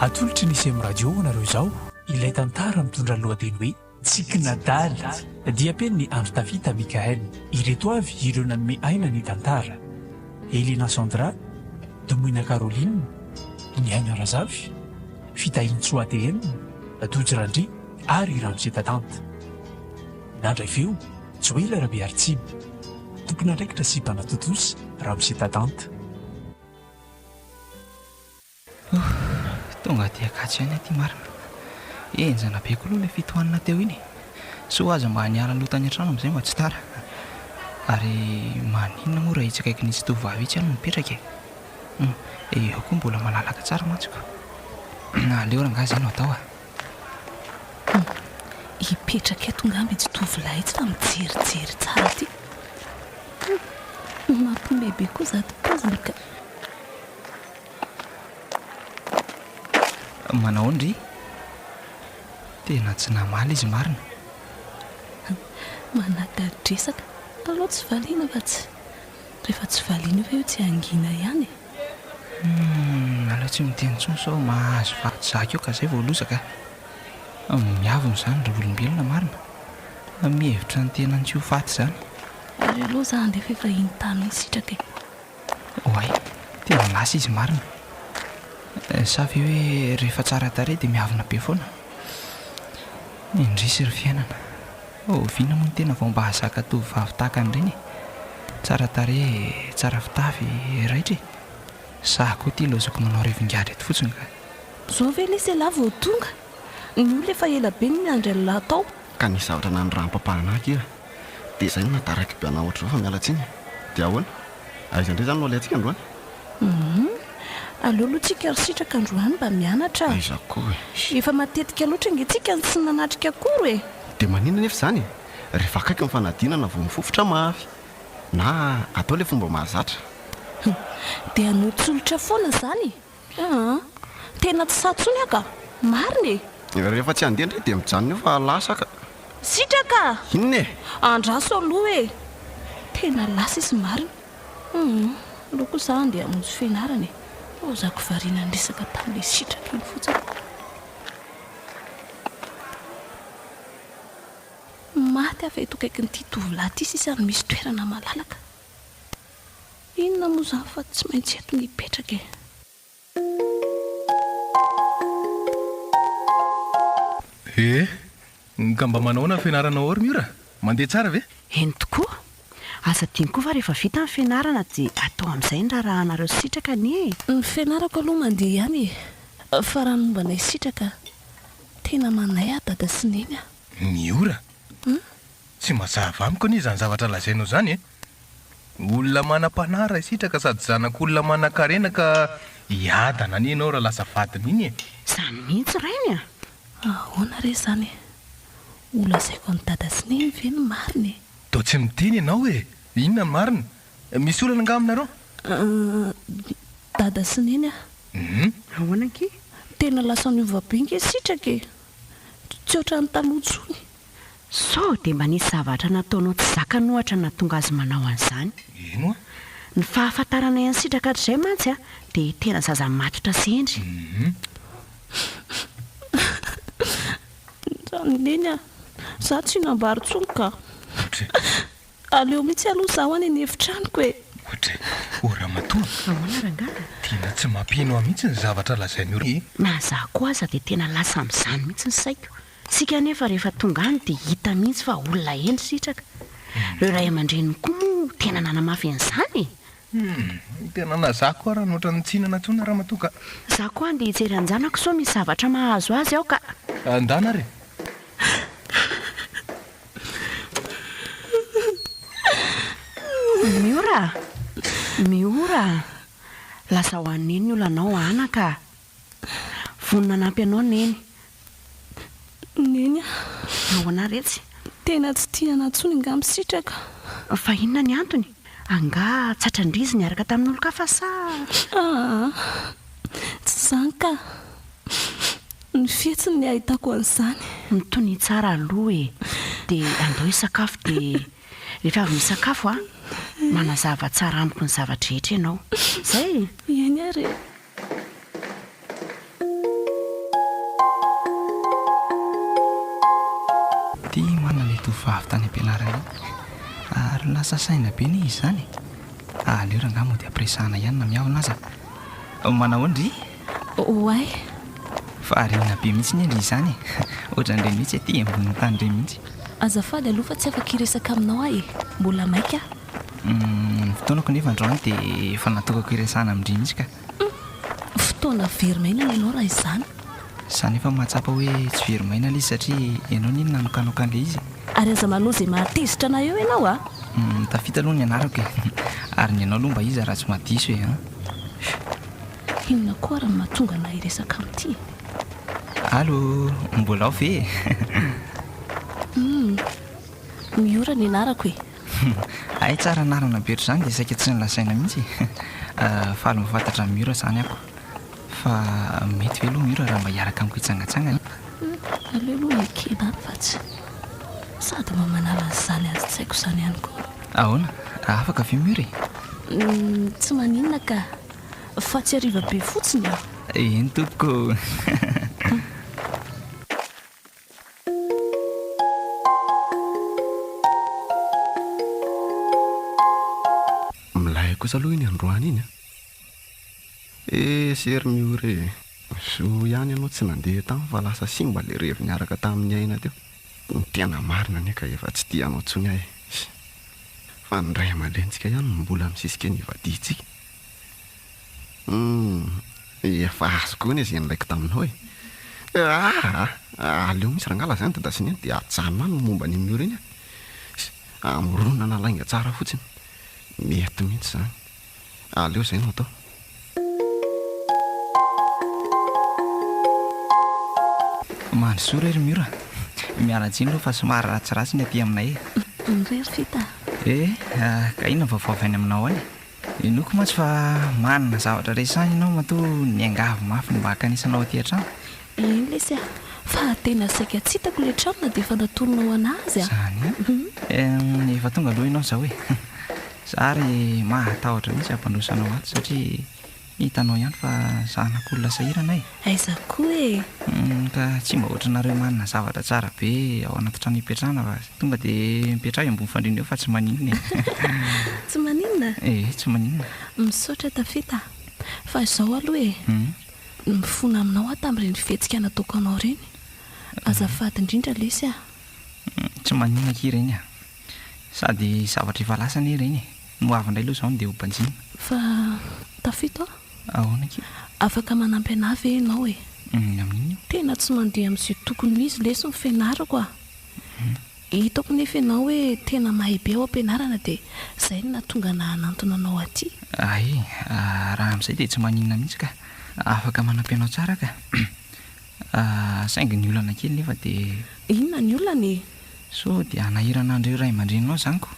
atolotry nisy amin'ny radio anareo izao ilay tantara mitondra lohateny hoe Tsikinadaly dia peniny Andry Tafita Mikael. Ireto avy ireo nanome aina ny tantara: Elina Sandra, Domoina Caroline, Niaina Razafy, Fitahinsy ATM, Dojo Randry ary Ramose Tatanta. Nandray feo Joela Rabe Artsimo, tompona andraikitra sy mpanatotosy Ramose Tatanta. Tonga dia katsy ihany aty marina. Enjana be koa aloha ilay fitohanana teo iny. So aza mba haniara lotany an-trano amin'izay mba tsy tara. Ary maninona moa raha hitsakaiky nisy tovovavy itsy any mipetraka e. Eo koa mbola malalaka tsara mantsiko. Aleo rangazy no atao hipetraka eto ngamby itsy tovolahy itsy fa mijerijery tsara ty. Mampimebe koa zato poziny ka. Manao ndry tena tsy namaly izy marina. Manadadresaka taloha tsy valiana fa tsy rehefa tsy valiana fa eo tsy angina ihany. Aleo tsy miteny tsony sao mahazo faty zaka eo ka zay vao lozaka. Miavona zany raha olombelona marina. Mihevitra ny tena tsy ho faty zany. Ary aloha zany dia efa intany misitraka e. Oay, tena lasa izy marina. Savy hoe rehefa tsara tarehy dia miavona be foana. Indrisy ry fiainana. Viana moa ny tena vao mba hazaka tovovavy tahaka an'ireny. Tsara tarehy, tsara fitafy, raitra e. Za koa ty lozako manao revingady eto fotsiny ka. Zao ve ilay izy lava vao tonga? Ny olona efa ela be ny andry lahy tao. Ka nisy zavatra nanorahampapahana io. Dia izay no nataraka be anao ohatry fa miala tsiny. Dia ahoana? Aiza indray izany no alehantsika androany? Aleo aloha tsika ry sitraka androany mba mianatra. Aiza koa e. Efa matetika loatra ange-tsika sy nanatrika akory e. Dia maninona nefa izany? Rehefa akaiky ny fanadinana vao mifofotra mafy. Na atao ilay fomba mahazatra. Dia anotsolotra foana izany. Tena tsy satsony aka. Marina e. Rehefa tsy handeha indray dia mijanona eo fa lasa ka. Sitraka! Inona e? Andraso aloha e. Tena lasa izy marina. Aloha koa izany dia hamonjy fianarana e. Zako variana ny resaka tamin'ilay sitraka iny fotsiny. Maty afa eto akaiky nyity tovolahy ity sisa misy toerana malalaka. Inona moa izany fa tsy maintsy eto ny hipetraka e. Ka mba manaona fianarana ory miora? Mandeha tsara ve? Eny tokoa. Asa tiany koa fa rehefa vita ny fianarana dia atao amin'izay ny rahanareo sitraka ny Ny fianarako aloha mandeha ihany e. Fa raha momba nay sitraka tena manay dada sy neny a. Miora? Tsy mazava amiko ny izany zavatra lazainao zany e. Olona manam-panara sitraka sady zanak'olona manan-karena ka hiadana ny ianao raha lasa vadiny iny e. Izany mihitsy rainy a. Ahoana re zany e. Olazaiko ny dada sy neny ve ny marina e. Tao tsy miteny ianao e. Inona ny marina? Misy olana nga aminareo? Dada sy neny a. Ahoana ki? Tena lasa niova be nge sitraka e. Tsy oatra ny taloha tsony. So dia mba nisy zavatra nataonao tsy zakany ohatra na tonga azy manao an'izany. Ino a? Ny fahafantarana ihany sitraka hatr'izay mantsy a dia tena zaza matotra sendry. Zany neny a. Za tsy nambary tsony ka. Aleo mihitsy aloha zaho any ny efitraniko e. Ohatry, ora matoa. Ahoana rangaha? Tena tsy mampino mihitsy ny zavatra lazainy io. Na za koa aza dia tena lasa amin'izany mihitsy ny saiko. Sika nefa rehefa tonga any dia hita mihitsy fa olona eny sitraka. Ireo ray aman-dreny koa moa tena nanamafy an'izany e. Tena nazako raha nohatra ny tsinana tsona raha matoka. Za koa andeha hijery anjanako so misy zavatra mahazo azy ao ka. Andana re. Miora. Lasa ho aneny ny olanao anaka. Vonona nampy anao neny. Neny a. Ahoana retsy? Tena tsy tiana tsony nga misitraka. Fa inona ny antony? Anga tsatrandrizy niaraka tamin'olo ka fa sa? Tsy zany ka. Ny fihetsiny ny ahitako an'izany. Mitony tsara aloha e. Dia andao hisakafo dia rehefa avy misakafo manazava tsara amiko ny zavatra rehetra ianao. Zay. Iany ary. vavy tany ampianarana ary lasa saina be ny izy zany. Aleo rangamo dia presahana ihany na miavana aza. Manao ndry oay fa rina be mihitsy ny endry izany. Ohatrandre mihitsy aty ambony tany re mihitsy. azafady aloha fa tsy afaka iresaka aminao ahy mbola maika. Fotoanako nefa androany dia efa natokako iresahana amindry mihitsy ka. Fotoana verimaina ianao raha izany. Zany efa mahatsapa hoe tsy verimaina ilay izy satria ianao niny nanokanokan'ilay izy. Ary aza manao izay mahatezitra na eo ianao a. Tafita aloha ny anarako e. Ary ny ianao aloha mba izy raha tsy mahadiso e. Inona koa raha mahatonga na iresaka amin'ity. Allo, mbola ao ve? Miora ny anarako e. Ay tsara anarana betra izany dia saika tsy nilasaina mihitsy. Faly mifantatra Miora izany ako. Fa mety ve aloha Miora raha mba hiaraka amiko hitsangatsangana? Aleo aloha ekena any fa tsy sady mamanala an'izany azy tsy haiko izany ihany koa. Ahoana? Afaka ve Miora e? Tsy maninona ka fa tsy hariva be fotsiny aho. Eny tompoko. Milay kosa aloha iny androany iny sery Miora e. So ihany ianao tsy nandeha tany fa lasa simba le revi niaraka tamin'ny aina teo. Ny tena marina neka efa tsy tianao tsony ahy. Fa ndray aman-drentsika ihany mbola misisika ny ivaditsika. Efa azo koa ny izay nilaiko taminao e. Aleo misy rangala zany dadasiny eny dia ajanona no momba ny Miora iny a. Amorona nalainga tsara fotsiny. Mety mihitsy zany. Aleo izay no atao. Mandrosoa ry Miora. Miala-tsiny aloha fa somary ratsiratsy ny aty aminay e. Rery fita. Ka inona vaovao any aminao any? Inoko matsy fa manana zavatra resahana ianao matoa niangavy mafy ny mba hakanisanao aty an-trano. Iny lesy a fa tena saika tsy hitako le trano na dia efa natolonao anazy a. Zany efa tonga aloha ianao izao e. Zary mahatahotra mihitsy ampandrosanao ato satria hitanao ihany fa zanak'olona sahirana e. Aiza koa e. Ka tsy mba ohatranareo manana zavatra tsara be ao anaty trano hipetrahana fa tonga dia mipetraha ambony fandriana eo fa tsy maninona e. Tsy maninona? Tsy maninona. Misaotra tafita fa izao aloha e. Mifona aminao aho tamin'ireny fihetsika nataoko anao ireny. Azafady indrindra lesy a. Tsy maninona ki ireny a. Sady zavatra efa lasana ireny e. No avy indray aloha izao no dia ho mpanjina. Fa tafito Ahoana ki? Afaka manampy anahy ve ianao e? Amin'iny? Tena tsy mandeha amin'izay tokony izy lesy ny fianarako a. Hitako nefa ianao hoe tena mahay be ao am-pianarana dia izay no nahatonga nahanantona anao aty. Ay, raha amin'izay dia tsy maninona mihitsy ka. Afaka manampy anao tsara ka. Saingy ny olana kely nefa dia Inona ny olana e? so dia hanahirana andreo ray aman-drenanao zaniko.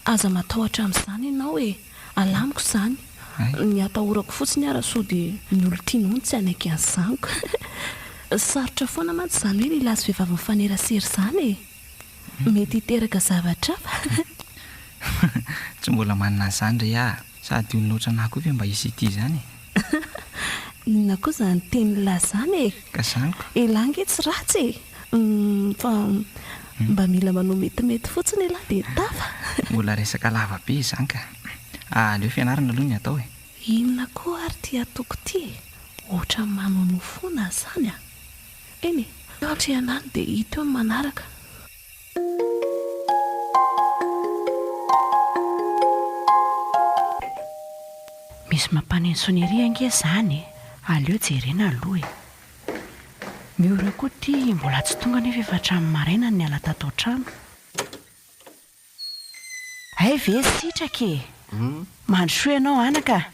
Aza matahotra amin'izany ianao e. Alamiko izany. Ny atahorako fotsiny ara so dia ny olo tianao ny tsy hanaiky an'izaniko. Sarotra foana mantsy izany hoe lehilahy sy vehivavy mifanerasera izany e. Mety hiteraka zavatra fa Tsy mbola manana izany re aho. Sady olona ohatranahy koa ve mba hisy ity izany? Inona koa izany teny lahy izany e? Ka zaniko. Elange tsy ratsy e. Fa mba mila manao metimety fotsiny lahy dia tafa. Mbola resaka lava be izany ka. Aleo fianarana aloha ny atao e. Inona koa ary ty ataoko ty e? Ohatra manono foana izany a. Eny e, ohatra ianany dia hita eo ny manaraka. Misy mampaneno soneria ange izany. Aleo jerena aloha e. Miora koa ty mbola tsy tonga nefa efa hatramin'ny maraina ny ala tato an-trano. Ay ve sitraka e. Mandrosoa ianao anaka.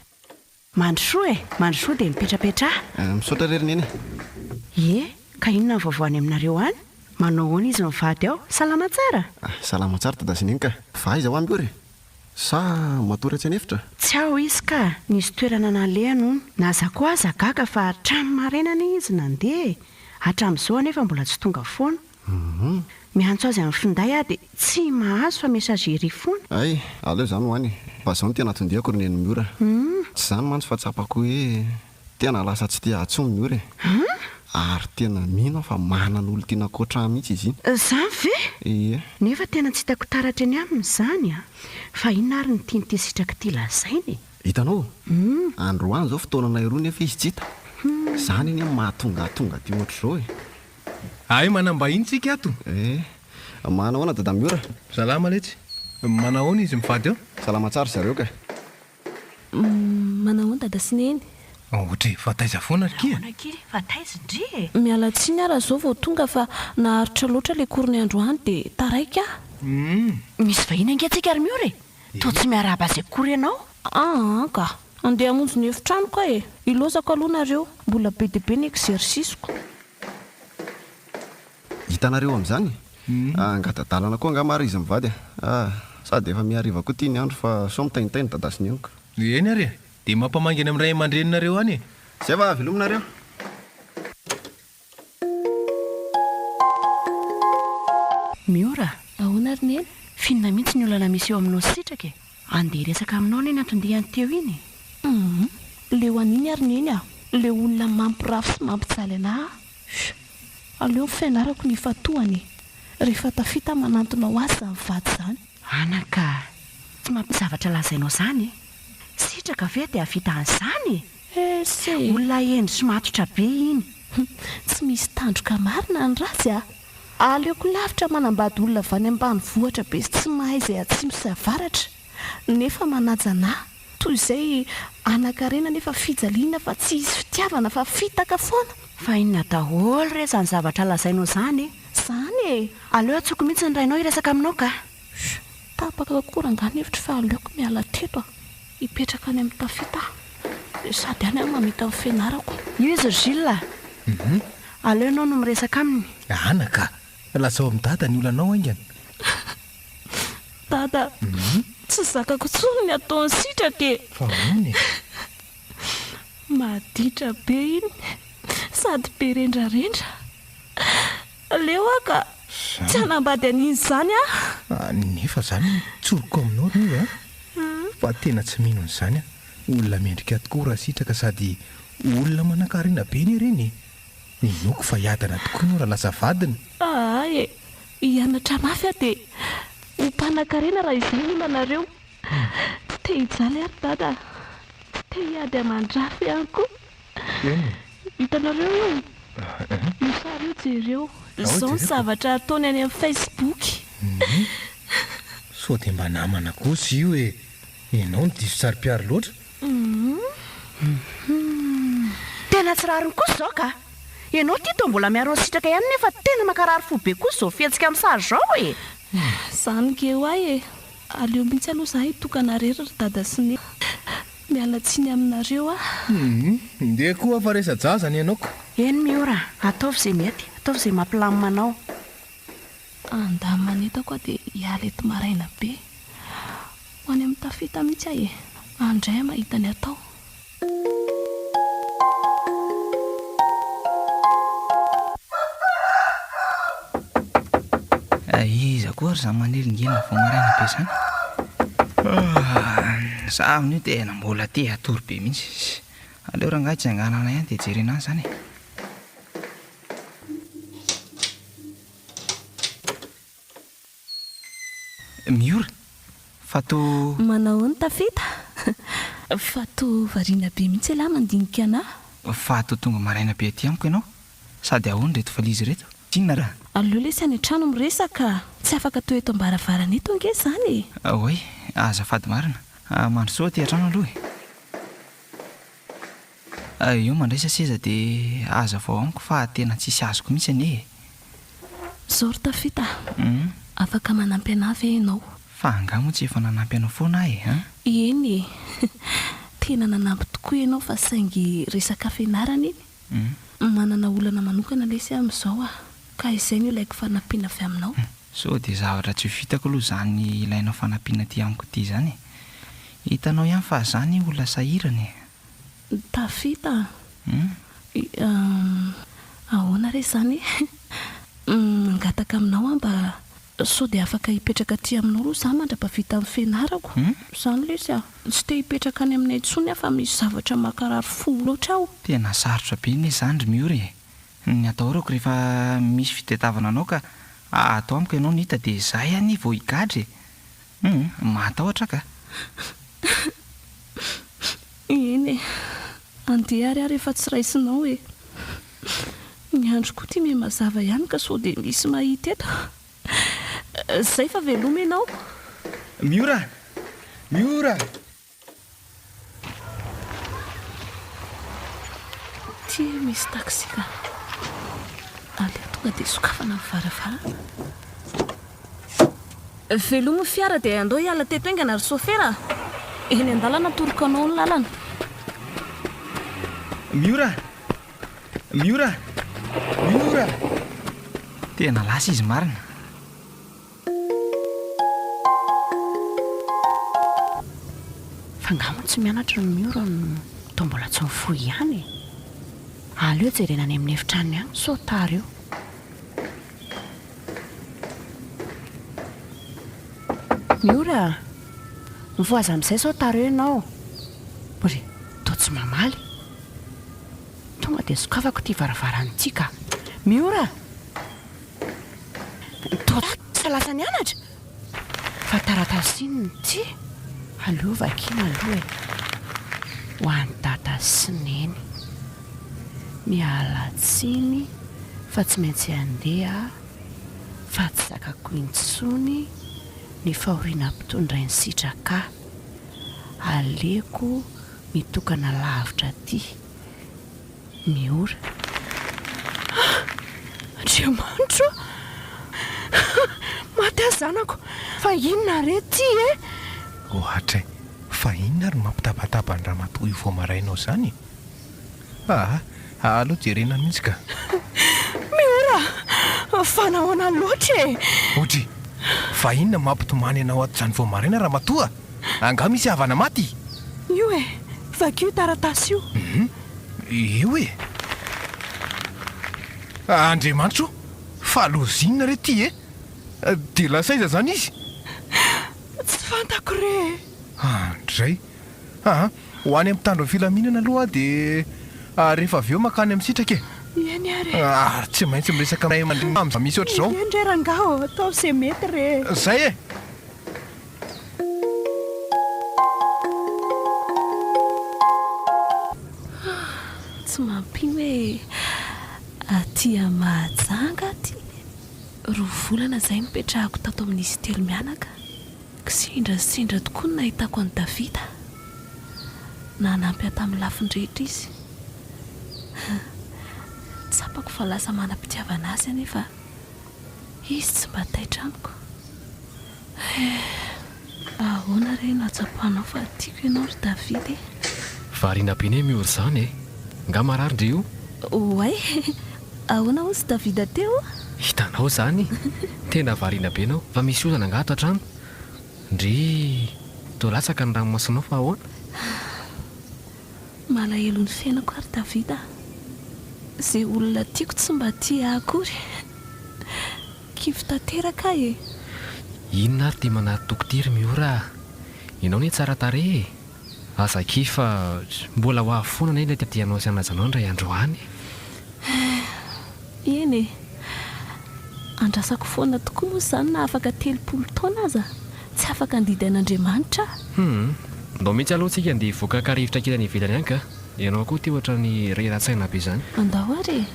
Mandrosoa e. Mandrosoa dia mipetrapetraha. Misaotra rery neny. Ka inona ny vaovao any aminareo any? Manao hoana izy mivady ao? Salama tsara? Salama tsara dadasiny iny ka. Fa aiza ho Miora e? Sa matoratsy anefitra? Tsy ao izy ka. Nisy toerana nalehany hono. Naza koa aza gaga fa hatramin'ny maraina izy nandeha. Hatramin'izao anefa mbola tsy tonga foana. Miantso azy amin'ny finday aho dia tsy mahazo fa mesageria foana. Ay, aleo izany ho any. Fa izao no tena tondihako ry neny Miora. Tsy izany mantsy fa tsapako hoe tena lasa tsy tia atsony Miora e. Ary tena mino fa manana olo tiana koatra mihitsy izy iny. Izany ve? Ie. Nefa tena tsy hitako taratra eny aminy izany a. Fa inona ary ny tiany tesitraka ty lazainy? Hitanao? Androany zao fotoanana iroa nefa izy tsy hita. Izany iny mahatonga ty ohatr'izao e. Ay, manambahiny tsika ato. Manao ahoana dada Miora? Salama letsy. Manao ahoana izy mivady eo? Salama tsara zareo ka. Manao ahoana dada Sineny? Ohatra fa taiza foana ry kia. Kely fa taiza ndre. Miala tsiny ara zao vao tonga fa naharitra loatra ilay korony androany dia taraika. Misy vahiny angatsika ary Miora e. Toa tsy miarahaba izay kory ianao? Ka andeha hamonjy ny efitrano ka e. Ilozako aloha nareo, mbola be dia be ny exercisiko. Hitanareo amin'izany? Angatadalana koa angamba ary izy mivady. Sady efa miariva koa ity ny andro fa sao mitaintainy dada sy nionka. Eny ary e. Dia mampamangina amin'ny ray aman-dreninareo any e. Zay va velominareo. Miora, Ahoana ry neny? finona mihitsy ny olana misy eo aminao sitraka e. Andeha resaka aminao ny natondihany teo iny. Le ho an'iny ary neny a. Le olona mampirafy sy mampijaly anahy. Aleo fianarako ny fatohany. Rehefa tafita manantona ho azy izany vady izany. Anaka, tsy mampizavatra lazainao izany e. Sitraka ve dia havita an'izany e. Se Olona endry sy matotra be iny. tsy misy tandroka marina ny ratsy a. Aleoko lavitra manambady olona avany ambany vohatra be sy tsy mahay izay atsimo sy avaratra. Nefa manaja anahy toy izay anankarena nefa fijaliana fa tsy izy fitiavana fa fitaka foana. Fa inona daholo re izany zavatra lazainao izany e. Izany e. Aleo atsoko mihitsy ny rainao hiresaka aminao ka. Tapaka korangany hevitra fa aleoko miala teto a. Hipetraka any amin'ny tafita sady any aho mamita amin'ny fianarako. Io izy Gilles. Aleo ianao no miresaka aminy. Anaka, lasa ao amin'ny dada ny olanao aingana. Dada, tsy zakako tsony ny ataony sitraka e. Fa ahoana e? Maditra be iny sady be rendrarendra. Leo ka tsy hanambady an'iny izany a. Nefa izany tsoroko aminao ry a. Fa tena tsy mino an'izany a. Olona mendrika tokoa raha sitraka sady olona manan-karena be ny ireny. Inoko fa hiadana tokoa no raha lasa vadiny. Ay, hianatra mafy a dia ho mpanan-karena raha izay olanareo. Te hijaly ary dada. Te hiady aman-drafy ihany koa. Hitanareo io? Io sary io jereo. Izao ny zavatra ataony any amin'ny Facebook. So dia mba namana kosa io e. Ianao ny diso sary-piary loatra. Tena tsy rariny kosa izao ka. Ianao ty toa mbola miaro ny sitraka ihany nefa tena makarary fo be kosa izao fihetsika amin'ny sary izao e. Izany ke ho ahy e. Aleo mihitsy aloha izahay tokana rery ry dada sy ny miala tsiny aminareo a. Ndeha koa fa resa-jazany ianao ko. Eny Miora, ataovy izay mety, ataovy izay mampilaminanao. Andamana eto koa dia hiala eto maraina be. Ho any amin'ny tafita mihitsy ahy e. Andray mahita ny atao. Iza koa ry izany manelingena vao maraina be izany. Zaho nio tena mbola te hatory be mihitsy. Aleo rangahy tsy anganana ihany dia jerena azy izany e. Miora, fato... Manao ny tafita? Fato variana be mihitsy lahy mandinika anahy. Fato tonga maraina be aty amiko ianao. Sady ahoana reto valizy reto? Tsinona raha? Aleo lesy any an-trano miresaka. Tsy afaka atao eto ambaravarana eto ange izany e. Oe, azafady marina. Mandrosoa aty an-trano aloha e. Io mandraisa seza dia aza vao amiko fa tena tsisy azoko mihitsy anie. Zao ry tafita. Afaka manampy anahy ve ianao? Fa angamo tsy efa nanampy anao foana ahy e. Eny e. Tena nanampy tokoa ianao fa saingy resaka fianarana iny. Manana olana manokana lesy amin'izao a. Ka izay no ilaiko fanampiana avy aminao. So dia zavatra tsy ho vitako aloha izany ilainao fanampiana ty amiko ty izany. Hitanao ihany fa izany olona sahirana e. Tafita. Ahoana re izany? Mangataka aminao mba sao dia afaka hipetraka aty aminao aloha izany mandra-pavita amin'ny fianarako. Izany lesy a. Tsy te hipetraka any aminay intsony aho fa misy zavatra makarary fo loatra aho. Tena sarotra be ny izany ry Miora e. Ny atahorako rehefa misy fitadiavana anao ka atao amiko ianao nita dia izay any vao higadry. Matahotra ka. Eny andeha ary efa tsy raisinao e. Ny andro koa ty me mazava ihany ka sao dia misy mahita eto. Zay fa veloma ianao. Miora! Miora! Ty misy taksi ka. Alea tonga dia sokafana amin'ny varavarana. Veloma ny fiara dia andao hiala teto aingana ary sofera. Eny an-dalana toroko anao ny lalana. Miora! Miora! Miora! Tena lasa izy marina. Fa ngamo tsy mianatra ny Miora no toa mbola tsy mifoy ihany. Aleo jerena any amin'ny efitranony ihany so tara eo. Miora, mivoaza amin'izay sao tara eo ianao. Bory, toa tsy mamaly. Tonga dia sokafako ity varavarana ity ka. Miora! Toa tsy lasa nianatra. Fa taratasiny ity. Aleo vakina aloha e. Ho an'ny data sy neny. Miala tsiny fa tsy maintsy andeha fa tsy zakako intsony ny fahoriana mpitondra ny sitraka. Aleko mitokana lavitra ty. Miora. Andriamanitra! Matazanako fa inona re ty e? Ohatra fa inona ary mampitabataba ny ramatoa io vao marainao zany? Aloha jerena mihitsy ka. Miora! Fanahoana loatra e! Ohatra fa inona mampitomany anao ato izany vao maraina ramatoa? Anga misy havana maty? Io e, vakio taratasy io. Io e. Andriamanitra, fa lozinina re ty e? Dia lasaiza zany izy? Tsy fantako re. Andray. Ho any amin'ny tandro ny filaminana aloha dia rehefa avy eo makany amin'ny sitraka e. Eny ary. Tsy maintsy miresaka ray aman-dreny misy ohatr' izao. Eny re rangaho, atao izay mety re. Zay e. Tsy mampino hoe aty Mahajanga ty. Roa volana izay mipetrahako tato amin'izy telo mianaka. Sindra tokoa no nahitako an'i Davida. Nanampy tamin'ny lafin-drehetra izy. Tsapako fa lasa manam-pitiavana azy anefa izy tsy mba taitra amiko. Ahoana re natsapahanao fa tiako ianao ry Davida e? Variana be ne miora izany e. Nga marary ndre io? Oay, ahoana hozy Davida teo? Hitanao zany. Tena variana be anao. Fa misy olana nga ato an-trano. Ndry toa latsaka ny ranomasinao fa ahoana? Malahelo ny fiainako ary Davida. Izay olona tiako tsy mba tia akory. Kivy tanteraka e. Inona ary dia manatokotiro Miora? Ianao ne tsara tarehy. Azaki fa mbola ho avy foana ilay tadianao sy anajanao indray androany. Eny e. Andrasako foana tokoa moa izany na afaka 30 taona aza. Tsy afaka andidy an'Andriamanitra. Ndao mihitsy aloha tsika andeha voaka karivotra kely any ivelany any ka. Ianao koa ty ohatra ny reratsaina be izany. Andao ary.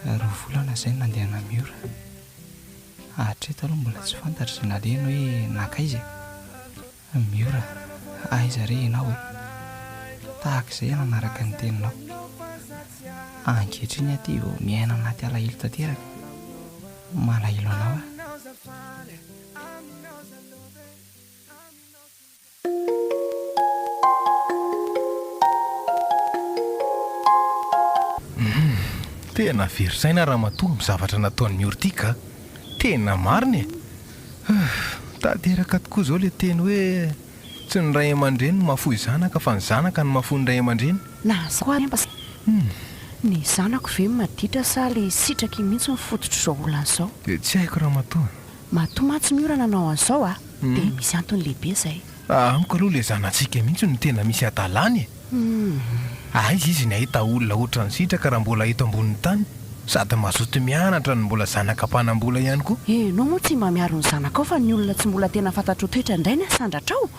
Roa volana izay nandeha na Miora. Hatreto aloha mbola tsy fantatra izay nalehany hoe nakaiza. Miora, aiza re ianao e? Tahaka izay nanaraka ny teninao. Ankehitriny aty vao miaina anaty alahelo tanteraka. Malahelo anao a. Tena verisaina ramatoa amin'ny zavatra nataon'ny Miora ity ka. Tena marina e. Tanteraka tokoa izao ilay teny hoe tsy ny ray aman-dreny no mahafoy zanaka fa ny zanaka no mahafoy ny ray aman-dreny. Na koa ny zanako ve maditra sa ilay sitraky mihitsy ny fototra izao olana izao? Dia tsy haiko ramatoa. Matoa matsy Miora nanao an'izao a. dia misy antony lehibe izay. Amiko aloha ilay zanantsika mihitsy no tena misy adalany izy ny ahita olona oatra ny sitraka raha mbola eto ambonin'ny tany sady mazoto mianatra ny mbola zanaka mpanambola ihany koa. Enao moa tsy mba miaro ny zanaka ao fa ny olona tsy mbola tena fantatra ho toetra indray ny asandratrao.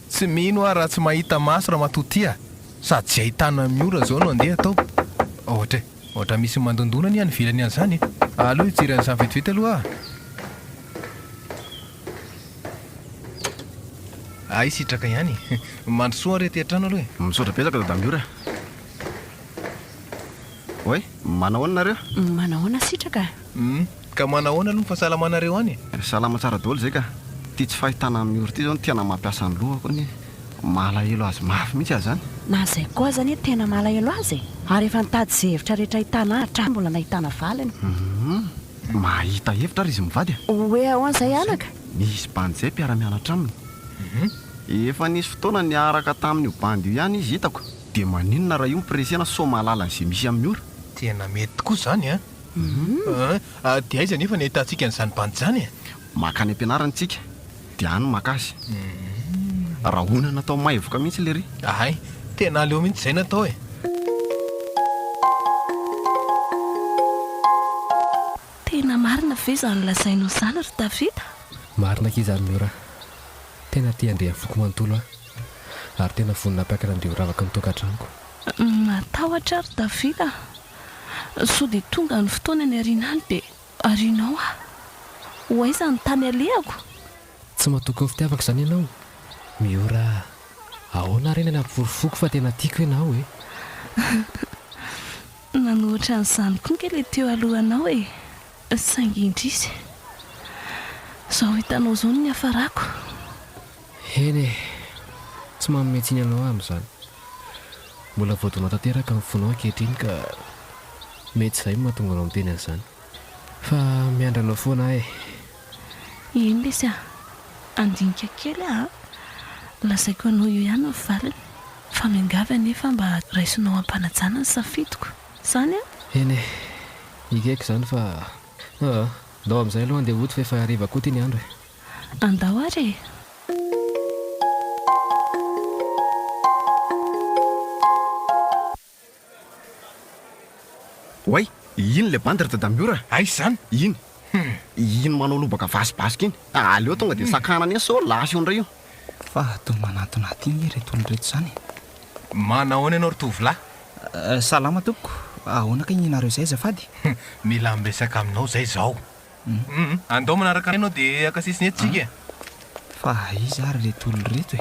Tsy mino aho raha tsy mahita maso raha matotia sady tsy ahitana miora zao no andeha atao. Ohatra misy mandondonana ihany vilany an'izany. Aloha itsirany izany vetivety aloha sitraka ihany mandrosoa rety an-trano aloha misaotra pesaka dada miora. Oe, manahoana nareo? Manahoana sitraka? Ka manahoana aloha ny fahasalamanareo any? Salama tsara daholo zay ka. Tia tsy fahitana miora ity zao no tena mampiasa ny lohako ny malahelo azy mafy mihitsy azy zany. Na zay koa zany tena malahelo azy ary efa nitady izay hevitra rehetra ahitana ahatra mbola nahitana valiny. Mahita hevitra ary izy mivady hoe ahoan'izay anaka? Nisy bandy zay mpiara-mianatra aminy. Efa nisy fotoana niaraka tamin'io bandy io ihany izy hitako. Dia maninona raha io mipresena so mahalala n'izay misy amin'ny ora. Tena mety tokoa zany dia aiza nefa ny ahitantsika n'izany bandy zany makany am-pianarana tsika dia any makazy. Raha ona natao maivoka mihitsy le ry. Tena aleo mihitsy izay natao Tena marina ve izany lazainao izany ry Davida? Marina k'izany miora. Tena tia andrea foko manontolo ary tena vonina ampiakana andreo ravaka ny tokantranoko. Matahotra ry Davida. So dia tonga ny fotoana ny arinany dia arinao ho aiza ny tany alehako? Tsy mahatoky ny fitiavako izany ianao. Miora, ahoana reny ny ampifofoko fa tena tiako ianao Nanoatra n'izany koa nke ilay teo alohanao saingy indrisy. Izao hitanao izao ny hafarako. Eny tsy manometsiny ianao amin'izany. Mbola voadona tanteraka amin'ny fonao ankehitriny ka mety izay mahatonga anao miteny an'izany. Fa miandranao foana Eny lesy andinika kely lazaiko anao io ihany ny valiny fa miangavy nefa mba raisinao ampanajana ny safidiko izany Eny ikeko izany fa ndao amin'izay aloha andeha oty fa efa hariva koa ty ny andro andao ary Oay, ino le bandy ry dada miora? Izany Ino manao lobaka vasibasika iny? Aleo tonga dia sakana ny so lasy ondray io. Fa atao manantonaty iny reto olonreto izany. Manahoana ianao ry tovolahy? Salama tompoko. Ahoana ka ihinareo izay azafady? Mila miresaka aminao zay izao. Andao manaraka ianao dia akasisiny eto Fa izy ary reto olonreto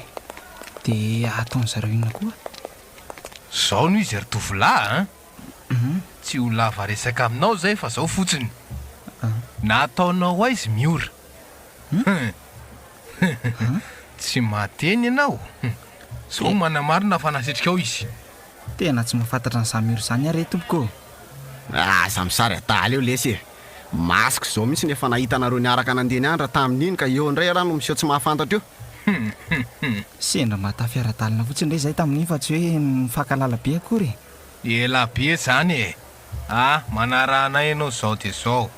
dia ataon'zareo inona koa? Zao no izy ry tovolahy tsy ho lava resaka aminao zay fa zao fotsiny nataonao aizy miora tsy mateny ianao zao manamarina fa nasitrika ao izy. Tena tsy mahafantatra ny samy ora izany ary tompoko. Aza misary adaly eo lesy masiko zao mihitsy nefa nahita nareo niaraka nandeha ny andra tamin'iny ka eo indray raha no miseho tsy mahafantatra io. Sendra mahatafiara-dalina fotsiny indray izay tamin'iny fa tsy hoe mifankalala be akory. Ela be zany manarahanay ianao zao dia zao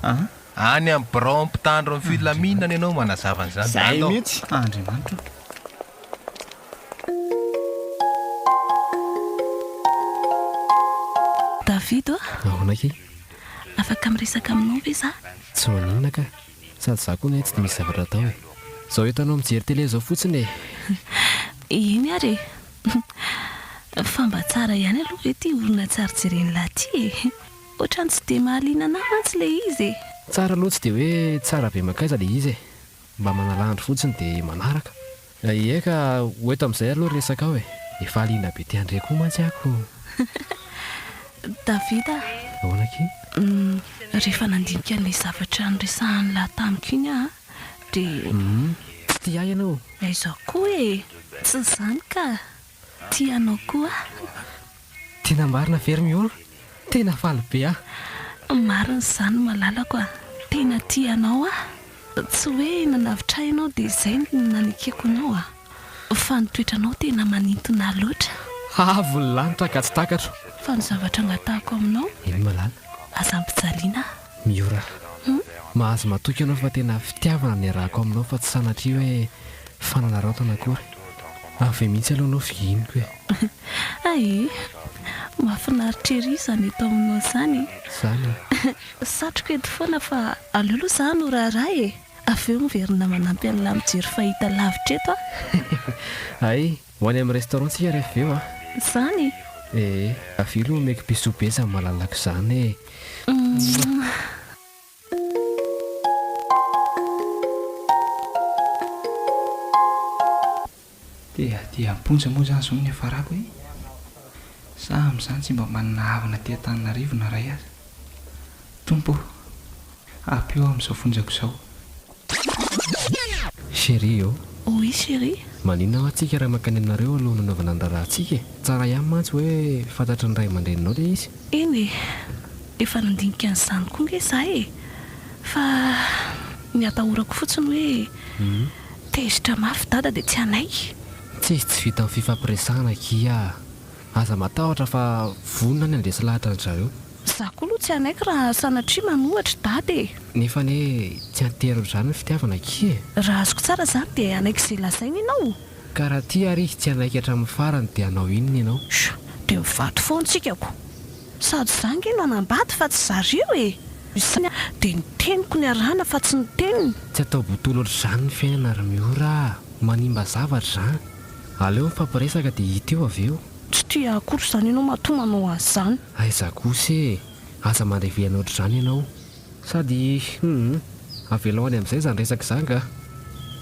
any amin'ny birao mpitandro amin'ny filaminana ianao manazava an'izany zay mihitsy. Andriamanitra. David ahoana ke? Afaka miresaka aminao ve za? Tsy maninona ka sady za koa tsy dia misy zavatra atao zao hitanao mijery tele zao fotsiny Eny ary fa mba tsara ihany aloha ve ty olona tsara jereny lahy ty ohatrany tsy dia mahaliana anahy mantsy le izy tsara aloha tsy dia hoe tsara be makaiza le izy mba manalandro fotsiny dia manaraka ka hoeto amin'izay aloha resaka ao efa aliana be ty andre koa mantsy ako. Davida ahoana ke? Rehefa nandinika n'ilay zavatra niresahan'ny lahy tamiko iny dia tsy tia ianao izao koa tsy izany ka tianao koa tena marina very miolo tena faly be marina izany malalako tena tianao tsy hoe nanavitra ianao dia izay nanikeko anao fa nitoetranao tena manintona loatra avo ny lanitra ka tsy takatro fa ny zavatra angatahako aminao eny malala aza-mpijaliana miora mahazo matoky ianao fa tena fitiavana ny arahako aminao fa tsy sanatria hoe fananarotana akory avy mihitsy aloha anao fihiniko e ay mahafinaritra ery izany eto aminao izany zany satroka eto foana fa aleoloha izany ho raharaha e avy eo miverina manampy an'la mijery fahita lavitra eto ay ho any amin'ny restaurant tsika rehefa eo zany avilo omeko pisobe sa malalaka izany dia ponja moa zany zao ny afarako e samyzany tsy mba manana havana tia Antananarivo na ray azy tompo ampio amin'izao fonjako izao chéri eo oui chéri maninona ho atsika raha mankany aminareo aloha nanaovana ny rahantsika e tsara ihany mantsy hoe fantatry ny ray aman-dreninao le izy eny e efa nandinika an'izany koa nge za e fa ny atahorako fotsiny hoe tezitra mafy dada dia tsy anay tsy vita amin'ny fifampiresahana kia aza matahotra fa vonona ny andresy lahatra ny zareo za koa aloha tsy anaiky raha sanatria manohatra dada e nefa ne tsy antero zany ny fitiavana kia raha azoko tsara zany dia anaiky izay lazaina ianao ka raha ty ary tsy anaiky hatramin'ny farany dia anao inona ianao dia mivato foantsikako sady zange no anambady fa tsy zareo e dia niteniko ny arahana fa tsy niteniny tsy atao botolo oatra zany ny fiainana ary miora manimba zavatra zany aleo mifampiresaka dia hita eo avy eo tsy tia akory izany ianao matomanao azy izany aiza kosa e aza mandeveana oatra izany ianao sady avelao any amin'izay zany resaka izany ka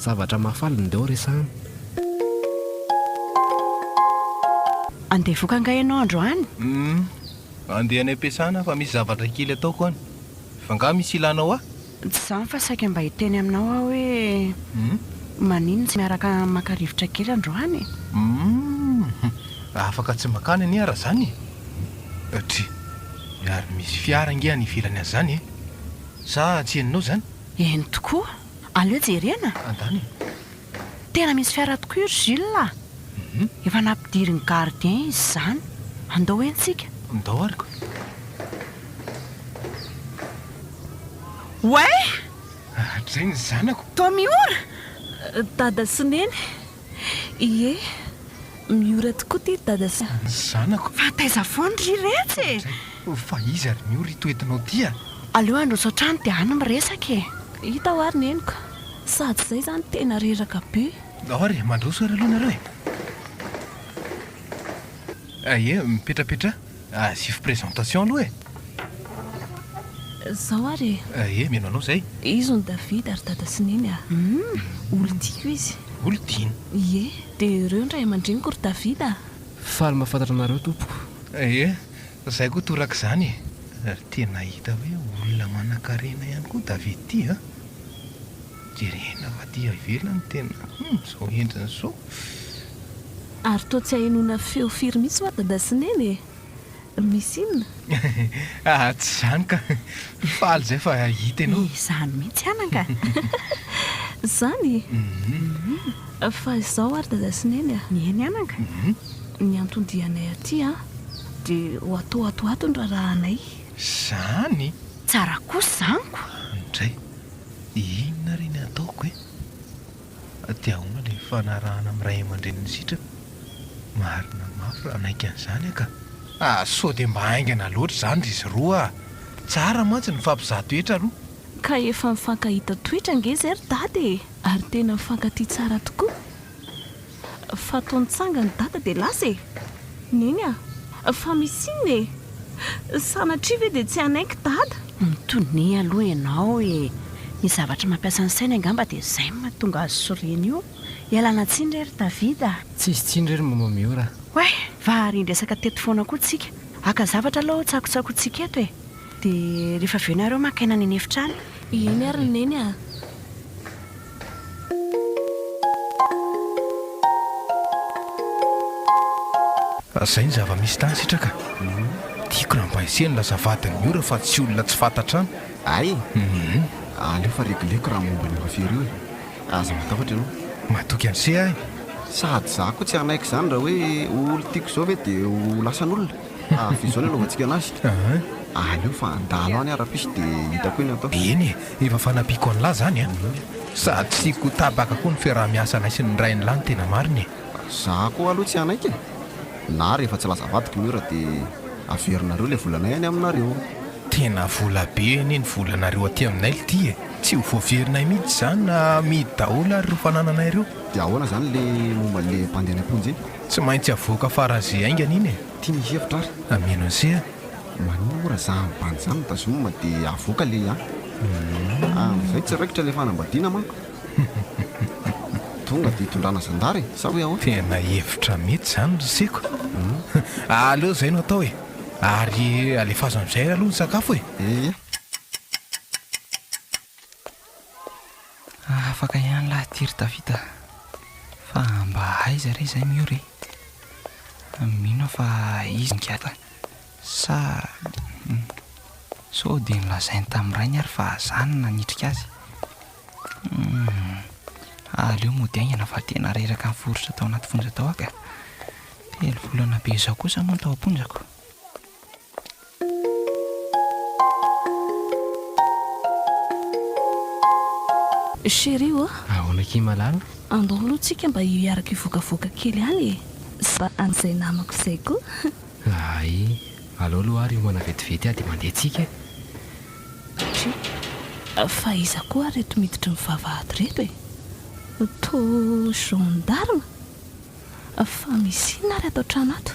zavatra mahafaly ndeo resahana andeha voka nga ianao androany andeha any am-piasana fa misy zavatra kely ataoko any fa nga misy ilanao ah tsy zany fa saika mba hiteny aminao aho hoe manino tsy miaraka makarivotra kely androany afaka tsy makany any ara zany satria miary misy fiara nge any ivilany azy zany e sa tsy heninao zany eny tokoa aleo jerena andany tena misy fiara tokoa io Gilles efa nampidiriny gardien izy zany andao entsika ndao ariko way regny zanako toa miora dada sineny ie miora tokoa ty dada zanako fa taiza foany ry retsy fa izy ary miora itoetinao tia aleo androso trano dia any miresaka e hita ho ary neniko sady izay zany tena reraka be ary mandroso ary aloha nareo e mipetrapetra sify présentation aloha zao ary e mianao anao zay izy ny David ary dada sineny olo tiako izy olo tiany ie dia ireo ndray aman-dreniko ry David faly mahafantatra anareo tompoko zay koa toraka izany ary tena hita hoe olona manan-karena ihany koa David ty jerena fa ty avelany tena zao endriny zao ary toa tsy hainona feo firy misy hoa dada sineny misy inona tsy zany ka faly zay fa hita ianao izany mihitsy anaka zany fa izao ary dada sineny nieny anaka ny antondianay aty dia ho atao atoatony rahanay zany tsara kosa zaniko indray inona reny ataoko tiahona le fanarahana amin'ny ray aman-dreniny sitra marina mafy raha naiky an'izany ka sao dia mba haingana loatra zany ry izy roa tsara mantsy ny fampizato etra aloha ka efa mifankahita toetra nge zay ry dada ary tena mifankaty tsara tokoa fa taontsanga ny dada dia lasa neny fa misy iny sanatria ve dia tsy anaiky dada mitony aloha ianao ny zavatra mampiasa ny saina angamba dia izay mahatonga azy soreny io ialana tsindra ry David tsisy tsindra ry mamamiora way vary indresaka teto foana koa tsika aka zavatra aloha tsakotsika eto dia rehefa aveo nareo makaina ny anefitra any eny ary neny zay ny zava-misy tany sitraka tiako raha mba hiseny lazavadiny miora fa tsy olona tsy fantatrano ay aleo fa rekoleko raha momba ny rafiry io aza matahotra ianao mahatoky an'se ahy sady za koa tsy anaiky izany raha hoe olo tiako izao ve dia ho lasan'olona avy izao ny anaovantsika anazy aleo fa andalo any ara-pisy dia hitako iny atao. eny efa fanapiako an'lahy zany a sady tsiko tabaka koa ny fiarah-miasanay sy ny rainy lany tena mariny. Za koa aloha tsy anaiky na rehefa tsy laza vadiko miora dia averinareo ilay volanay any aminareo. Tena vola be eny ny volanareo aty aminay ity e, tsy ho voaverinay mihitsy zany na midy daholo ary ro fanananay ireo. Dia ahoana zany le momba le mpandeha amponjy iny? Tsy maintsy avoaka farazay aingana iny e. Tia misy hevitra ary ameno an'izay manora za mibany zany tazomma dia avoaka le am'izay tsy raikitra le fanambadiana manko. Tonga dia hitondrana zandary sa hoe ahoana? tena hevitra mety zany roseko. Aleo zay no atao e, ary alefazo amin'izay aloha ny sakafo e. Eya afaka ihany lahy tiry Davida fa mba aiza re izay miory mino fa izy nikata sa so dia nilazainy tamin'irainy ary fa zany nanitrika azy. Aleo mody aingana fa tena reraka niforotra tao anaty fonja tao aka. Telo volana be izao kosa moa ny tao am-ponjako. Chéri o ahoana ki malalo? andao alohantsika mba hiaraka hivokavoaka kely any e sa an'izay namako izay koa. Ay aleo aloha ary homana vetivety dia mandeha tsika. Fa iza koa reto miditra mivavahady reto e to gendarme fa misy ina ary atao trano ato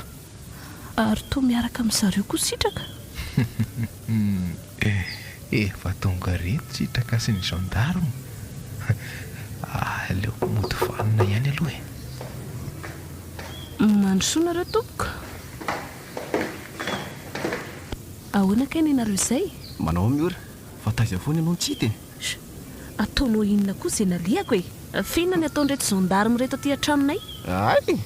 ary to miaraka amin'zareo koa sitraka. Efa tonga reto sitraka sy ny gendarme. Aleo mody vanina ihany aloha e. Mandrosoana reo tompoko. Ahoana kay nenareo izay? manao miora fa taiza foana ianao nitsity e. Ataonao inona koa izay naliako e? Fiona ny ataon'ireto gendarme reto aty an-tranonay? Ay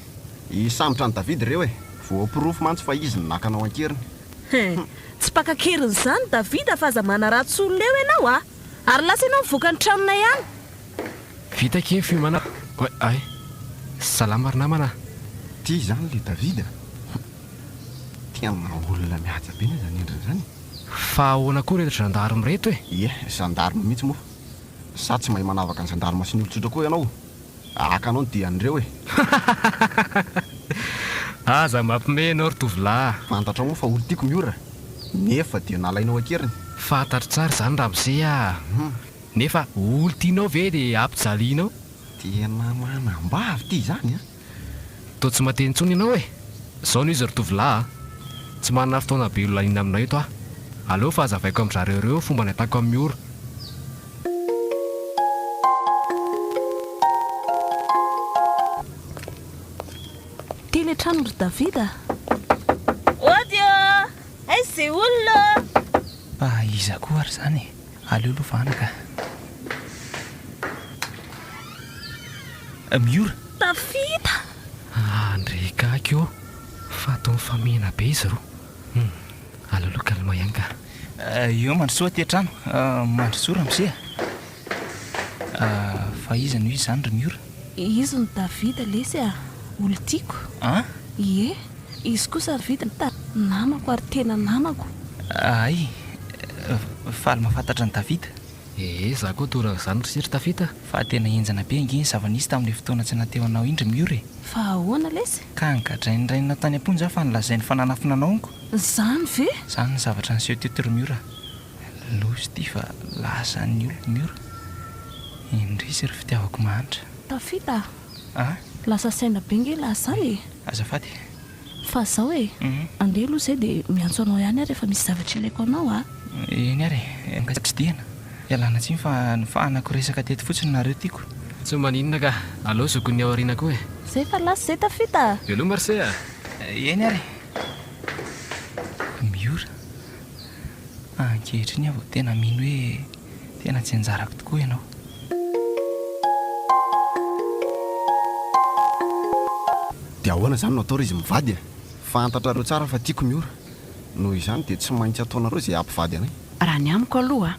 isambotra ny David ireo e, voapirofo mantsy fa izy ny nakanao ankeriny. Tsy pakakeriny izany David fa aza manaratsy olona eo ianao a, ary lasa ianao mivoaka ny tranonay any. Vita kely fiomana. Ay salama ary namana. Tia zany le David tena olona mihaja be ny zany endriny zany. Fa ahoana koa reto gendarme reto e? Ie gendarme mihitsy moa sa tsy mahay manavaka ny gendarme sy ny olotsotra koa ianao. Akanao ny dian'ireo e. Aza mampime anao ry tovolahy. Fantatra moa fa olo tiako miora nefa dia nalainao ankeriny. Fantatro tsara zany ramose a. Nefa olo tianao ve dia ampijalianao? Tena manambavy ity zany a. Toa tsy mateny intsony ianao e. Zao no izy ry tovolahy tsy manana fotoana be olona ina aminao eto aho. Aleo fa azavaiko amin'zareo ireo fomba ny atako amin'ny ora. Tyle trano ry Davida. Odio izay olona Iza koa ary zany e, aleo aloha vanaka. Miora Davida. Andrekaka eo fa atao mifamihana be izy roa. Aleo aloha kalma ihany ka. eo mandrosoa aty an-trano mandrosoa ramose fa iza no izy zany ry miora? Izy ny Davida lesy a, olo tiako. Ie, izy kosa Davida ta namako ary tena namako. Ay faly mahafantatra ny Davida. Za koa toraka zany ry siry Davida. Fa tena enjana be angeny zava-nisy tamin'ilay fotoana tsy nateo anao indry miora e. Fa ahoana lesy? Ka angadrainy rainao tany am-ponja fa nilazainy fananafinanao onko. Zany ve? Zany ny zavatra niseho teto ry miora. Losy ty fa lasa ny olo miora. Indrisy ry fitiavako mahantra. Davida lasa saina be nge lasa zany e. Azafady. Fa zao e, andeha aloha zay dia miantso anao ihany ary efa misy zavatra ilaiko anao a. Eny ary tsy diana. Ialana tsiny fa nifahanako resaka teto fotsiny nareo tiako. Tsy maninona ka, aleo zokon'ny ao aoriana koa e. Zay fa lasa zay Davida. Elo Marse a. Eny ary miora. Ankehitriny aho tena mino hoe tena tsy anjarako tokoa ianao. Dia ahoana zany no atao izy mivady a? Fantatrareo tsara fa tiako miora. Noho izany dia tsy maintsy ataonareo izay ampivady anay. Raha ny amiko aloha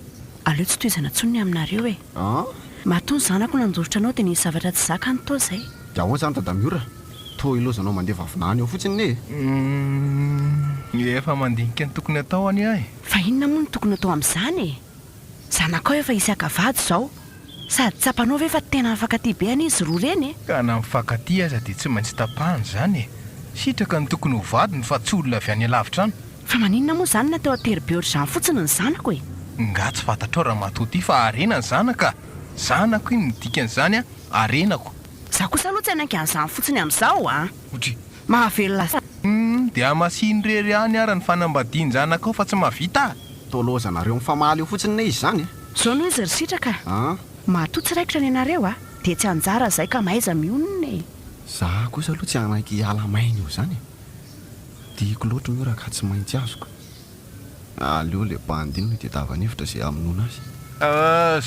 aleo tsy toizana tsony aminareo e. Ah Matoa ny zanako nandoritra anao dia nisy zavatra tsy zaka ny tao izay. dia ahoana zany dada miora? to ilozanao mandeha vavinany eo fotsiny efa mandinika ny tokony atao any ahy. fa inona moa ny tokony atao amin'izany e zanakao efa isakavady izao sady tsapanao ve fa tena afaka ty be any izy roa reny e ka na mifankaty aza dia tsy maintsy tapahany izany e sitraka ny tokony ho vadiny fa tsy olona avy any alavitra any. fa maninona moa izany nateo atery-be ohatr'izany fotsiny ny zanako e nga tsy fantatrao raha matoty fa arena ny zanaka zanako iny midikan'izany a arenako. za kosa aloha tsy hainanka an'izany fotsiny amin'izao a otry mahavelona dia masiny rery any ara ny fanambadiany zanakao fa tsy mahavita. tolozanareo mifamaly eo fotsiny ne izy zany zao noho izy ry sitraka a mahatotsy raikitra ny anareo a dia tsy anjara zay ka mahaiza mionina e za kosa aloha tsy anaiky alamainy io zany diako loatra miora ka tsy maintsy azoko aleo le bandiny dia davanevitra zay aminona azy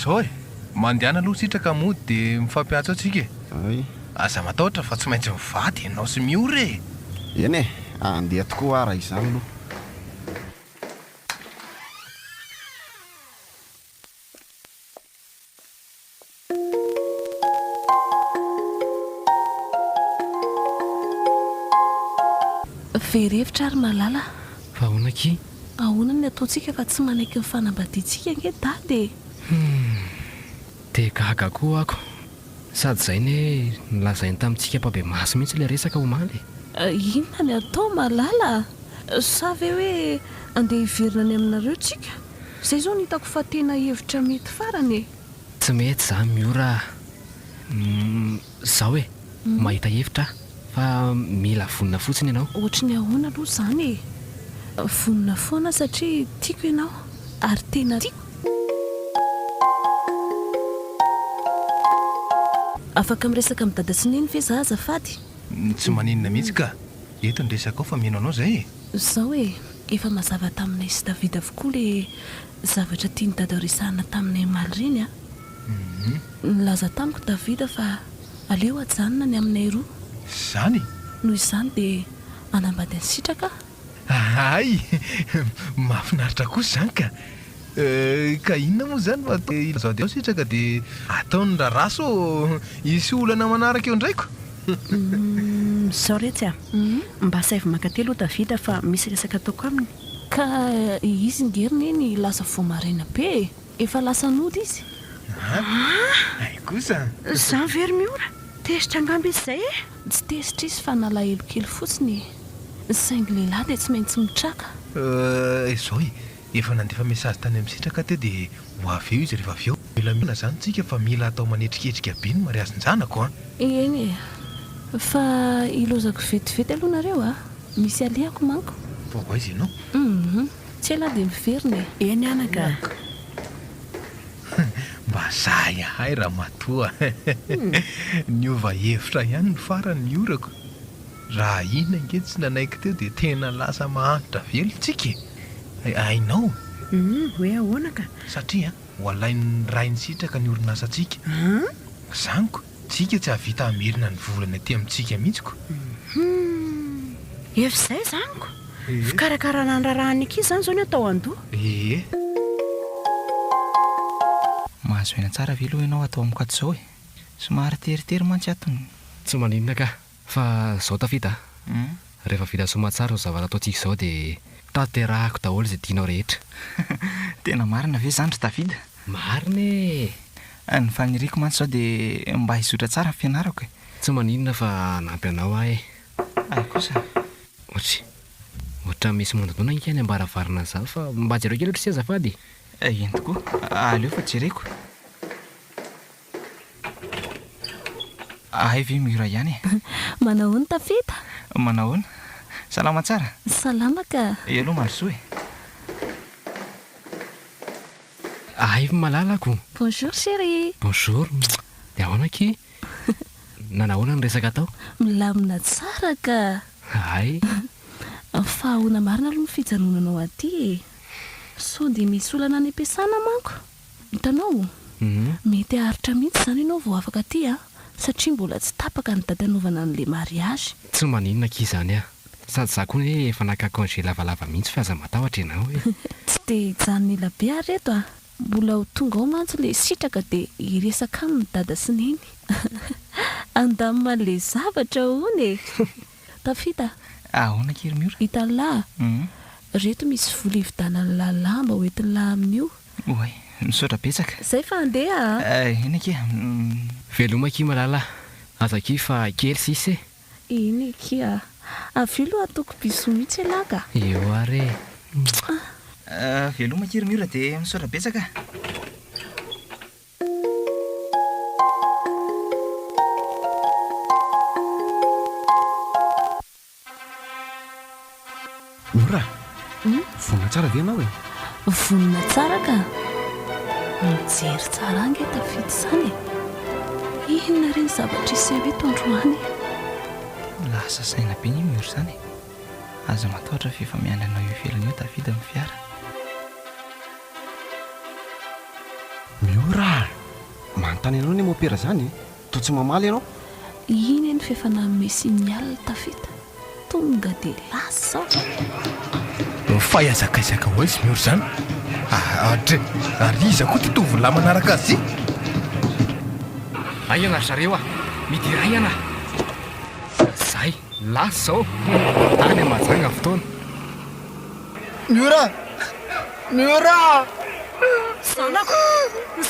zao e mandehana aloha sitraka mody dia mifampiatso atsika ay aza matahotra fa tsy maintsy mivady ianao sy miora e eny e andeha tokoa ara izany aloha verevitra ary malala fa ahonaky ahoana ny ataontsika fa tsy manaiky ny fanambadiantsika nge dady dia gaga koa ako sady izay ne nilazainy tamintsika mpabe masy mihitsy ilay resaka omaly inona ny atao malala sa ve hoe andeha hiverina ny aminareo tsika izay zao ny hitako fa tena hevitra mety farany e tsy mety za miora zaho hoe mahita hevitra fa mila vonina fotsiny ianao ohatra ny ahoana aloha izany e vonina foana satria tiako ianao ary tena tiako afaka miresaka amin'ny dada sineny ve za azafady tsy maninona mihitsy ka eto ny resaka ao fa mino anao izay e zao hoe efa mazava taminay sy davida avokoa le zavatra tiany dada resahana taminay maly reny a nilaza tamiko davida fa aleo ajanona ny aminay roa zany noho izany dia anambady any sitraka ay mahafinaritra kosa zany ka inona moa zany zao dia sitraka dia ataony raraso isy olana manaraka eo indraiko zao retsy a mba saivy makatelo ho davida fa misy resaka ataoko aminy ka izy ngeriny eny lasa voamarena be efa lasa nody izy ay kosa zany very miora tezitra angamby izy izay e tsy tezitra izy fa nalahelokely fotsiny saingy lehilahy dia tsy maintsy mitraka zao e efa nandefa mesazy tany amin'ny sitraka teo dia ho avy eo izy rehefa avy eo mila mihona zany tsika fa mila atao manetriketrika be ny mariazy ny zanako a eny e fa ilozako vetivety aloha nareo a misy alehako manko vaoa izy ianao tsy elahy dia miverina e eny anaka mba zahy ahay raha matoa ny ova hevitra ihany ny farany miorako raha ina nge tsy nanaiky teo dia tena lasa mahanitra velontsika ainao hoe ahoanaka satria ho alain'ny rainy sitraka ny orinasantsika zaniko tsika tsy havita hamerina ny volana aty amintsika mihitsiko efa izay zaniko fikarakarana ny rarahany aki izany zao ny atao andoha mahazo ena tsara ve aloha ianao atao amiko ato izao e somary teritery mantsy atony tsy maninona ka fa zao tafita rehefa vita somatsara ny zavatra ataontsika izao dia tanterahako daholo izay tianao rehetra tena marina ve zany ry davida marina e ny faniriako mantsy zao dia mba hizotra tsara ny fianarako e tsy maninona fa nampy anao ahy ay kosa ohatra misy mondadona ikany ambaravarina zao fa mba jereo kely ohatra sy azafady eny tokoa aleo fa jereko ay ve mihora ihany e manahoana tafita manahoana salama tsara salama ka aloha malosoa e ay malalako bonjour chéri bonjour dia ahoanaky nanahoana ny resaka atao milamina tsara ka ay fa ahoana marina aloha ny fijanonanao aty e so dia misy olana any am-piasana manko hitanao mety aharitra mihitsy izany ianao vao afaka aty a satria mbola tsy tapaka ny dadanaovana n'le mariage tsy maninona ki izany a sady za koa hoe efa naka congé lavalava mihitsy fa aza matahotra ianao e tsy dia hijanona ela be ary reto a mbola ho tonga ao mantsy le sitraka dia iresaka amin'ny dada sy neny andamina le zavatra hony e tafita ahoana kely miora hitalahy reto misy vola hividanany lalamba hoentin'ny lahy amin'io oay misaotra betsaka izay fa andeha eny ake velomaki malala azaki fa kely sisy iny kia avy io loha ataoko biso mihitsy alaka eo are veloma kely miora dia misaotra betsaka Mora vonina tsara ve ianao e vonina tsara ka mijery tsara ange tafity izany e inona reny zavatra iseho eto androany lasa saina be ny miora izany aza matahotra fefa miananao ivelana eo tafita amin'ny fiara Miora manontany ianao ny mopera zany toa tsy mamaly ianao iny eny fefa namesy mialina tafita tonga dia lasa fahazakaizaka ho izy miora zany atre ary iza koa totovolahy manaraka azy aiana ry zareo midiray ana zay lasa zao tany amajanga fotoana miora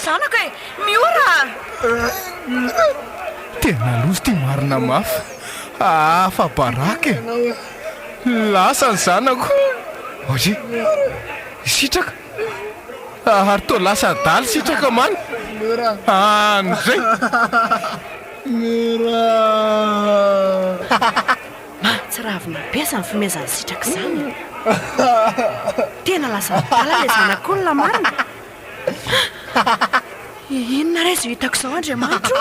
zanako e miora tena lozy ty marina mafy fa baraka e lasa ny zanako ozy sitraka ary toa lasa daly sitraka many an'izay tsy ravina besa ny fomezany sitraka izany tena lasa dala le zanak'olona marina inona re zo hitako izao andriamanitro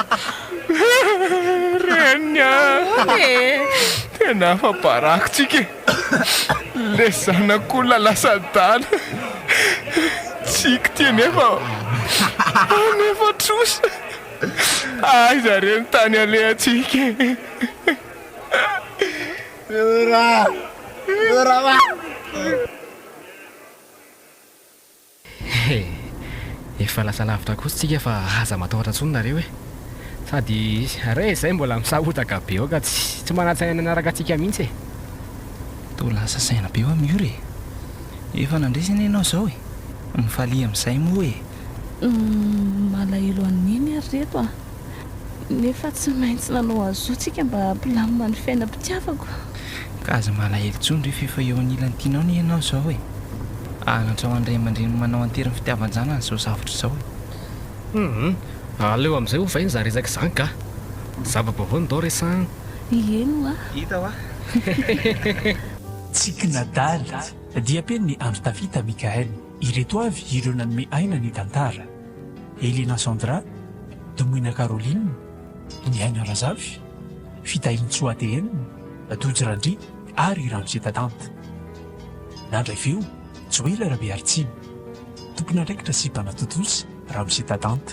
renya tena fa barako tsika le zanak'olona lasa dala tsika ty nefa trosa aiza reny tany alehatsika efa lasa lavitra kosytsika fa aza matahotra ntsony nareo e sady re izay mbola misahotaka be ao ka tsy manatsaina anaraka atsika mihitsy e toa lasa saina be eo miora e efa nandresina ianao izao e mifalia amin'izay moa e malahelo an'iny ary reto nefa tsy maintsy nanao azotsika mba hampilamina ny fiainam-pitiavako ka aza malahelo tsony re fefa eo anilany tianao ny ianao izao e anatrao andray aman-dreny manao anteriny fitiavan-jana n'izao zavatra izao e aleo amin'izay ho vainy za resaka izany ka zava-baovao ndao resahana eno hita wa tsikinadaly dia peniny andro tafita mikael ireto avy ireo nanome aina ny tantara elina sandra domoina caroline ny aina razavy fitahintsoatehenina dojirandry ary ramoseta-tanta nandray veo tsy hoe ila rabe aritsiny tompony andraikitra sipana totosy ramoseta-tanta